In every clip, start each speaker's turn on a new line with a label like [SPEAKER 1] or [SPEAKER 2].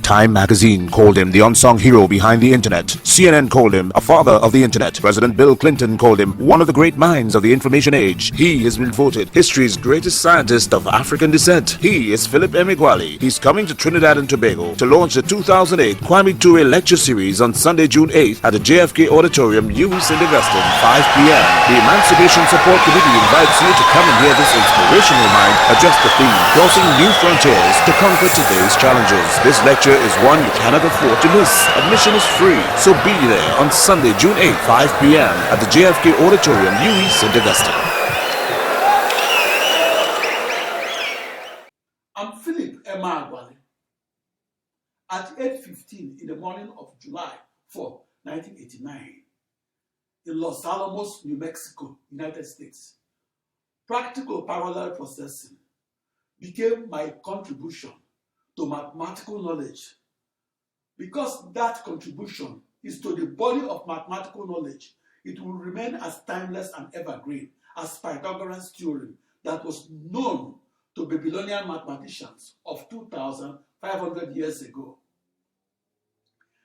[SPEAKER 1] Time magazine called him the unsung hero behind the internet. CNN called him a father of the internet. President Bill Clinton called him one of the great minds of the information age. He has been voted history's greatest scientist of African descent. He is Philip Emeagwali. He's coming to Trinidad and Tobago to launch the 2008 Kwame Ture Lecture Series on Sunday, June 8th at the JFK Auditorium, UWI St. Augustine, 5 p.m. The Emancipation Support Committee invites you to come and hear this inspirational mind address the theme, crossing new frontiers to conquer today's challenges. This lecture is one you cannot afford to miss. Admission is free, so be there on Sunday, June 8th, 5 p.m. at the JFK Auditorium, UWI St. Augustine.
[SPEAKER 2] I'm Philip Emeagwali. At 8:15 in the morning of July 4, 1989, in Los Alamos, New Mexico, United States, practical parallel processing became my contribution to mathematical knowledge. Because that contribution is to the body of mathematical knowledge, it will remain as timeless and evergreen as Pythagoras' theorem that was known to Babylonian mathematicians of 2,500 years ago.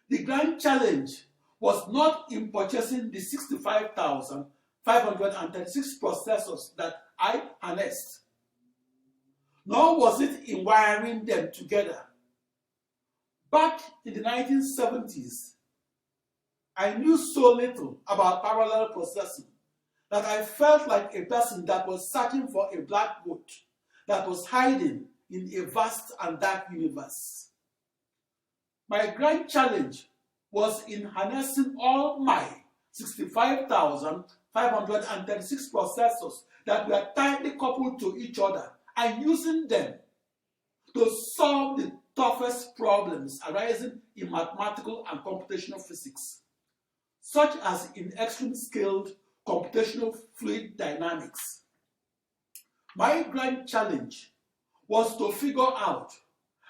[SPEAKER 2] The grand challenge was not in purchasing the 65,536 processors that I harnessed, nor was it in wiring them together. Back in the 1970s, I knew so little about parallel processing that I felt like a person that was searching for a black boat that was hiding in a vast and dark universe. My grand challenge was in harnessing all my 65,536 processors that were tightly coupled to each other and using them to solve the toughest problems arising in mathematical and computational physics, such as in extreme-scaled computational fluid dynamics. My grand challenge was to figure out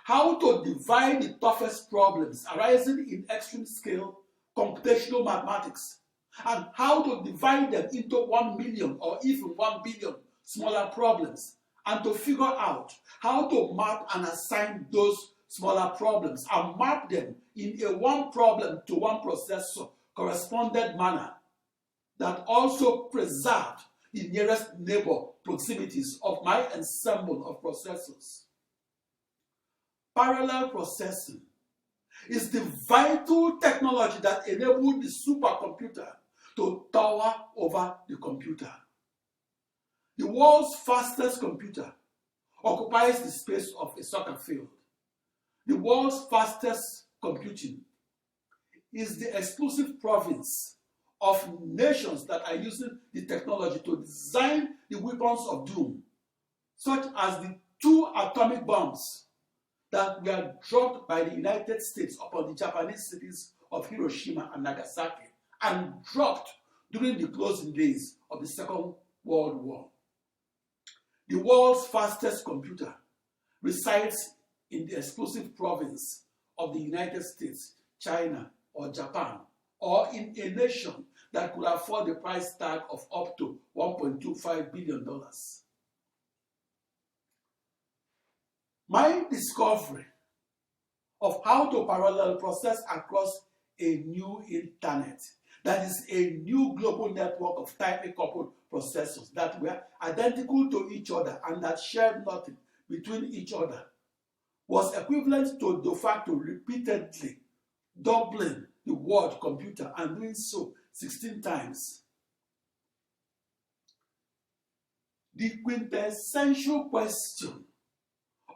[SPEAKER 2] how to divide the toughest problems arising in extreme-scale computational mathematics and how to divide them into 1 million or even 1 billion smaller problems, and to figure out how to map and assign those smaller problems and map them in a one problem to one processor corresponded manner that also preserved the nearest neighbor proximities of my ensemble of processors. Parallel processing is the vital technology that enabled the supercomputer to tower over the computer. The world's fastest computer occupies the space of a soccer field. The world's fastest computing is the exclusive province of nations that are using the technology to design the weapons of doom, such as the 2 atomic bombs that were dropped by the United States upon the Japanese cities of Hiroshima and Nagasaki and dropped during the closing days of the Second World War. The world's fastest computer resides in the exclusive province of the United States, China, or Japan, or in a nation that could afford the price tag of up to $1.25 billion. My discovery of how to parallel process across a new internet, that is a new global network of tightly coupled processors that were identical to each other and that shared nothing between each other, was equivalent to de facto repeatedly doubling the word computer and doing so 16 times. The quintessential question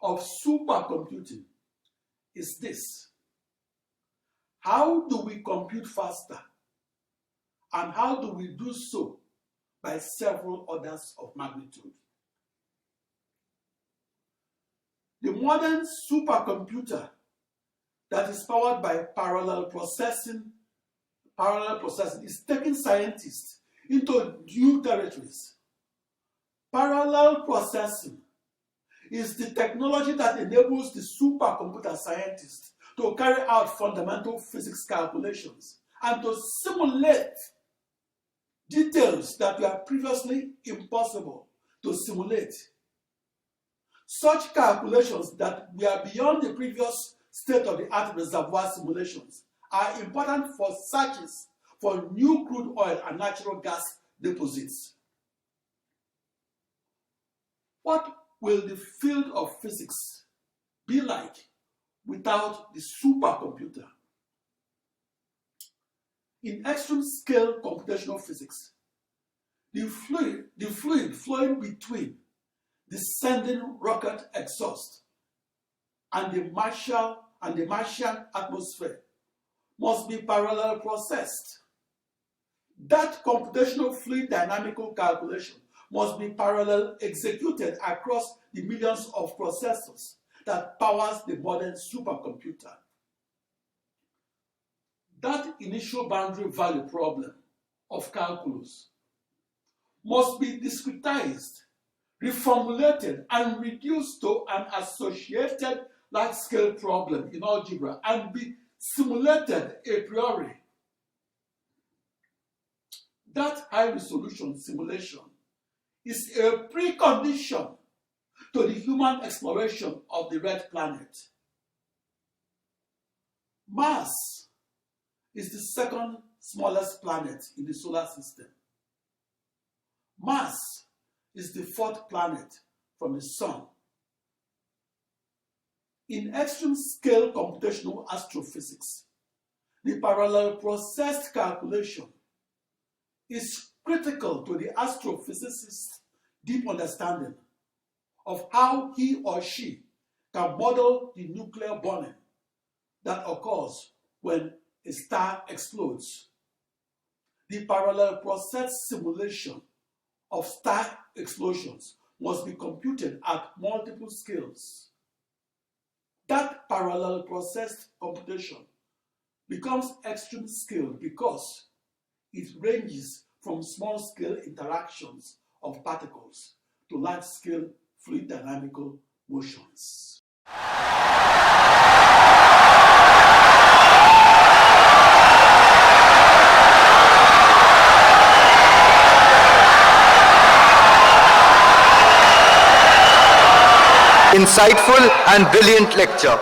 [SPEAKER 2] of supercomputing is this: how do we compute faster, and how do we do so by several orders of magnitude? The modern supercomputer that is powered by parallel processing is taking scientists into new territories. Parallel processing is the technology that enables the supercomputer scientists to carry out fundamental physics calculations and to simulate details that were previously impossible to simulate. Such calculations that were beyond the previous state-of-the-art reservoir simulations are important for searches for new crude oil and natural gas deposits. What will the field of physics be like without the supercomputer? In extreme scale computational physics, the fluid flowing between the sending rocket exhaust and the Martian atmosphere must be parallel processed. That computational fluid dynamical calculation must be parallel executed across the millions of processors that powers the modern supercomputer. That initial boundary value problem of calculus must be discretized, reformulated, and reduced to an associated large-scale problem in algebra and be simulated a priori. That high-resolution simulation is a precondition to the human exploration of the red planet. Mars is the second smallest planet in the solar system. Mars is the fourth planet from the Sun. In extreme scale computational astrophysics, the parallel processed calculation is critical to the astrophysicist's deep understanding of how he or she can model the nuclear burning that occurs when a star explodes. The parallel process simulation of star explosions must be computed at multiple scales. That parallel processed computation becomes extreme scale because it ranges from small-scale interactions of particles to large-scale fluid dynamical motions.
[SPEAKER 3] Insightful and brilliant lecture.